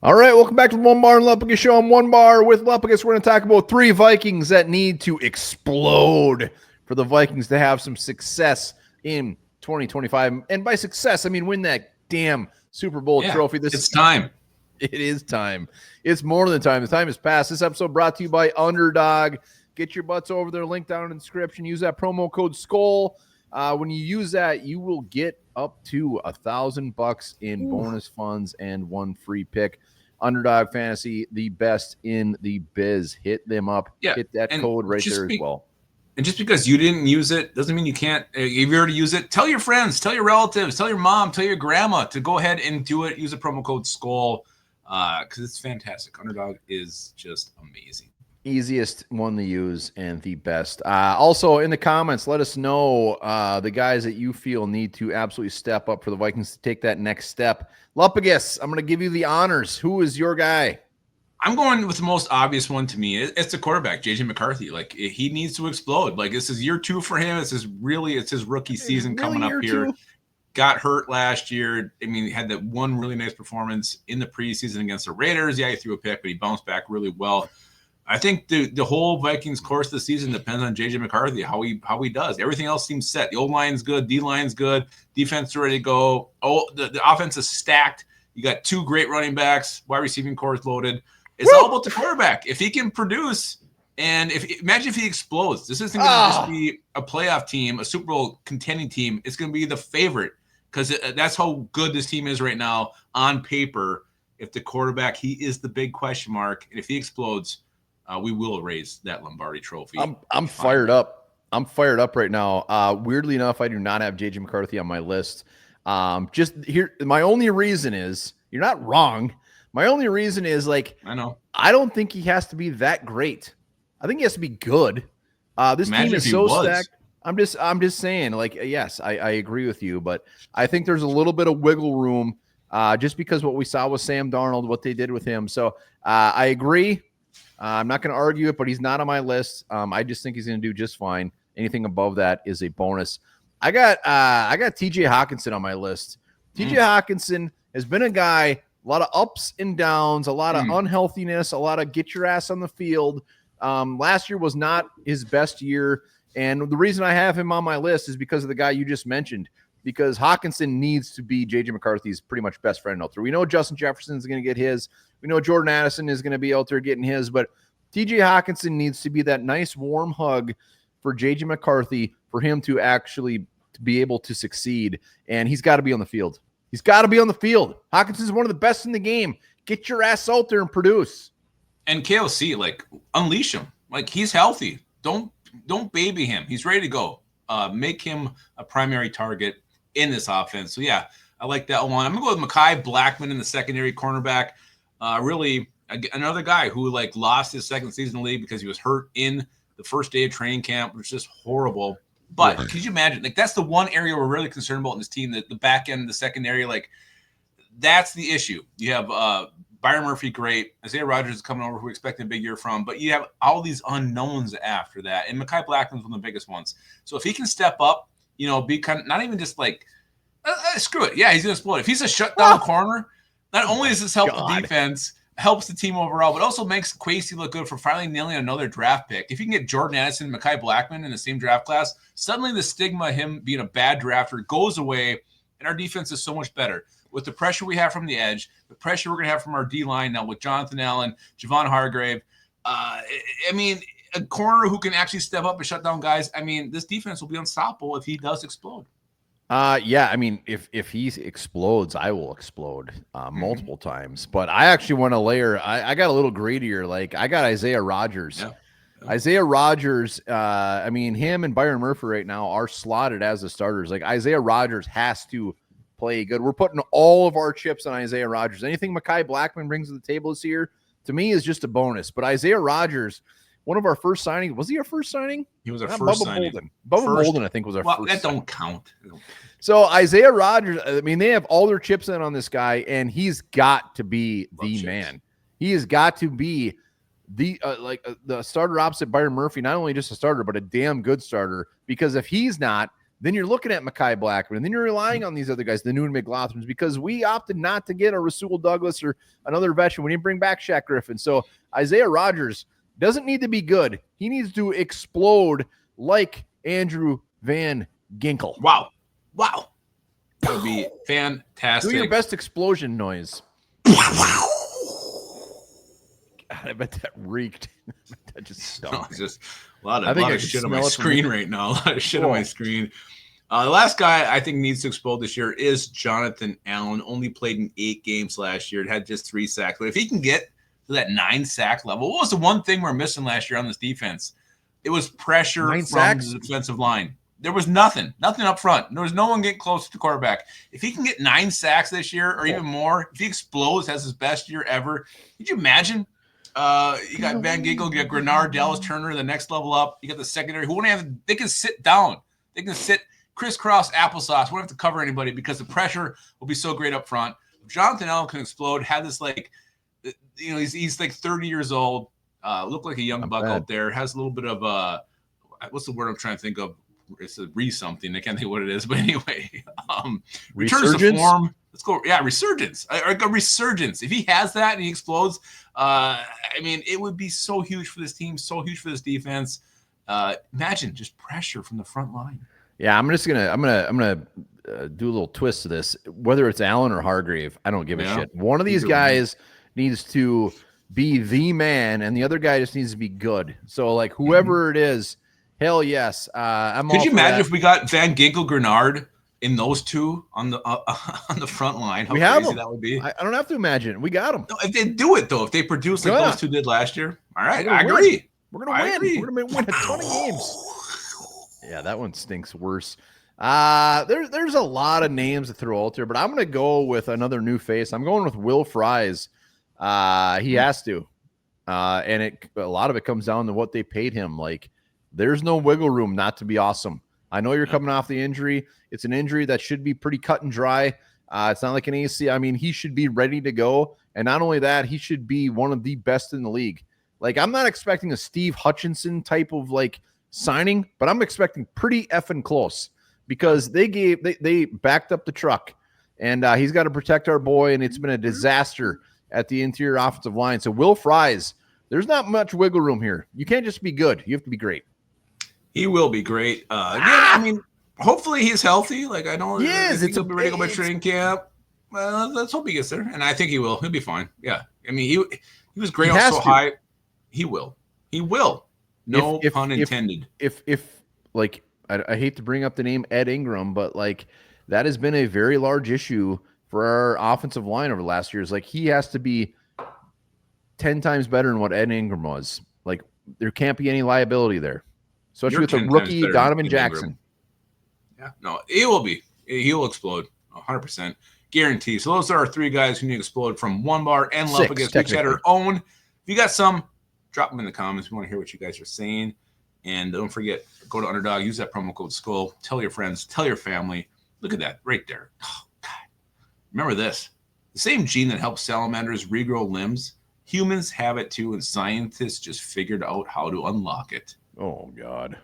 All right, welcome back to the Onebar and Lupagus show. I'm Onebar with Lupagus. We're going to talk about 3 Vikings that need to explode for the Vikings to have some success in 2025. And by success, I mean win that damn Super Bowl trophy. It's time. It is time. It's more than time. The time has passed. This episode brought to you by Underdog. Get your butts over there. Link down in the description. Use that promo code SKOL. When you use that, you will get up to $1,000 in bonus funds and 1 free pick. Underdog Fantasy, the best in the biz. Hit them up. Hit that code right there as well. And just because you didn't use it doesn't mean you can't. If you already use it, tell your friends, tell your relatives, tell your mom, tell your grandma to go ahead and do it. Use the promo code SKOL because it's fantastic. Underdog is just amazing. Easiest one to use and the best. Also, in the comments, let us know the guys that you feel need to absolutely step up for the Vikings to take that next step. Lupagus, I'm going to give you the honors. Who is your guy? I'm going with the most obvious one to me. It's the quarterback, J.J. McCarthy. Like, he needs to explode. Like, this is year 2 for him. It's his rookie season coming up here. 2? Got hurt last year. I mean, he had that one really nice performance in the preseason against the Raiders. Yeah, he threw a pick, but he bounced back really well. I think the whole Vikings course of the season depends on J.J. McCarthy, how he does. Everything else seems set. The old line's good. D-line's good. Defense is ready to go. Oh, the offense is stacked. You got 2 great running backs. Wide receiving core is loaded. It's all about the quarterback. If he can produce, and imagine if he explodes. This isn't going to just be a playoff team, a Super Bowl contending team. It's going to be the favorite because that's how good this team is right now on paper. If the quarterback, he is the big question mark. And if he explodes, we will raise that Lombardi trophy. I'm fired up. I'm fired up right now. Weirdly enough, I do not have J.J. McCarthy on my list. Just here, my only reason is you're not wrong. My only reason is I don't think he has to be that great. I think he has to be good. This team is so stacked. I'm just saying, yes, I agree with you, but I think there's a little bit of wiggle room just because what we saw with Sam Darnold, what they did with him. So I agree. I'm not going to argue it, but he's not on my list. I just think he's going to do just fine. Anything above that is a bonus. I got T.J. Hawkinson on my list. T.J. Hawkinson has been a guy, a lot of ups and downs, a lot of unhealthiness, a lot of get your ass on the field. Last year was not his best year, and the reason I have him on my list is because of the guy you just mentioned, because Hawkinson needs to be J.J. McCarthy's pretty much best friend out there. We know Justin Jefferson is going to get his. We know Jordan Addison is going to be out there getting his, but T.J. Hawkinson needs to be that nice warm hug for J.J. McCarthy for him to actually be able to succeed, and he's got to be on the field. He's got to be on the field. Hawkinson is one of the best in the game. Get your ass out there and produce. And KOC, unleash him. He's healthy. Don't baby him. He's ready to go. Make him a primary target in this offense. So, yeah, I like that one. I'm going to go with Mekhi Blackmon in the secondary cornerback. Really, another guy who, lost his second season in the league because he was hurt in the first day of training camp, which is just horrible. But could you imagine? That's the one area we're really concerned about in this team, the back end, the secondary. That's the issue. You have Byron Murphy, great. Isaiah Rodgers is coming over, who we expect a big year from. But you have all these unknowns after that. And Mekhi Blackmon's one of the biggest ones. So if he can step up, be kind of not even just screw it. Yeah, he's going to explode. If he's a shutdown corner, not only does this help the defense, helps the team overall, but also makes Kwesi look good for finally nailing another draft pick. If you can get Jordan Addison and Mekhi Blackmon in the same draft class, suddenly the stigma of him being a bad drafter goes away, and our defense is so much better. With the pressure we have from the edge, the pressure we're going to have from our D-line now with Jonathan Allen, Javon Hargrave, a corner who can actually step up and shut down guys. This defense will be unstoppable if he does explode. If he explodes, I will explode multiple times. But I actually want to layer. I got a little greedier. I got Isaiah Rodgers. Yeah. Isaiah Rodgers. Him and Byron Murphy right now are slotted as the starters. Isaiah Rodgers has to play good. We're putting all of our chips on Isaiah Rodgers. Anything Mekhi Blackmon brings to the table this year, to me, is just a bonus. But Isaiah Rodgers, one of our first signings. Was he our first signing? He was our first signing. Bubba Bolden, I think, was our first. That don't count. So Isaiah Rodgers, they have all their chips in on this guy, and he's got to be the man. He has got to be the starter opposite Byron Murphy. Not only just a starter, but a damn good starter. Because if he's not, then you're looking at Mekhi Blackman, and then you're relying on these other guys, the Newton McLaughlins, because we opted not to get a Rasul Douglas or another veteran. We didn't bring back Shaq Griffin. So Isaiah Rodgers doesn't need to be good. He needs to explode like Andrew Van Ginkel. Wow. That would be fantastic. Do your best explosion noise. God, I bet that reeked. That just stunk. No, it's just a lot of shit on my screen right now. A lot of shit on my screen. The last guy I think needs to explode this year is Jonathan Allen. Only played in 8 games last year. It had just 3 sacks. But if he can get to that 9-sack level, what was the one thing we're missing last year on this defense? It was pressure from the defensive line. There was nothing up front. There was no one getting close to the quarterback. If he can get 9 sacks this year or even more, if he explodes, has his best year ever, could you imagine? You got Van Ginkel, you got Grenard, Dallas Turner, the next level up. You got the secondary who they can sit down. They can sit crisscross applesauce. Won't have to cover anybody because the pressure will be so great up front. If Jonathan Allen can explode, have this he's like 30 years old, look like a young buck out there, has a little bit of what's the word I'm trying to think of? It's a something. I can't think of what it is, but anyway, returns to form. Let's go. Yeah, resurgence. A resurgence. If he has that and he explodes, it would be so huge for this team, so huge for this defense. Imagine just pressure from the front line. Yeah, I'm gonna do a little twist to this. Whether it's Allen or Hargrave, I don't give a shit. One of these guys needs to be the man, and the other guy just needs to be good. So, like, whoever it is, hell yes. Could you imagine if we got Van Ginkel, Grenard in those two on the front line? How crazy that would be. I don't have to imagine. We got them. No, if they do it though, if they produce like those two did last year, all right, I agree. We're gonna win. We're gonna win a ton of games. Yeah, that one stinks worse. There's a lot of names to throw out there, but I'm going to go with another new face. I'm going with Will Fries. He has to. And a lot of it comes down to what they paid him. Like, there's no wiggle room not to be awesome. I know you're coming off the injury. It's an injury that should be pretty cut and dry. It's not like an AC. I mean, he should be ready to go. And not only that, he should be one of the best in the league. Like, I'm not expecting a Steve Hutchinson type of signing, but I'm expecting pretty effing close because they backed up the truck, and he's got to protect our boy, and it's been a disaster at the interior offensive line. So Will Fries, there's not much wiggle room here. You can't just be good. You have to be great. He will be great. Hopefully he's healthy. Like, I know he'll be ready to go by training camp. Let's hope he gets there, and I think he will. He'll be fine. Yeah. I mean, he was great on so high. He will. No pun intended. If I hate to bring up the name Ed Ingram, but that has been a very large issue for our offensive line over the last years. Like, he has to be 10 times better than what Ed Ingram was. Like, there can't be any liability there, especially with the rookie Donovan Jackson. Yeah, no, he will be. He will explode 100%. Guarantee. So those are our 3 guys who need to explode from Onebar and Lupagus. We each had our own. If you got some, drop them in the comments. We want to hear what you guys are saying. And don't forget, go to Underdog, use that promo code SKULL. Tell your friends, tell your family. Look at that right there. Oh, God. Remember this. The same gene that helps salamanders regrow limbs, humans have it too, and scientists just figured out how to unlock it. Oh, God.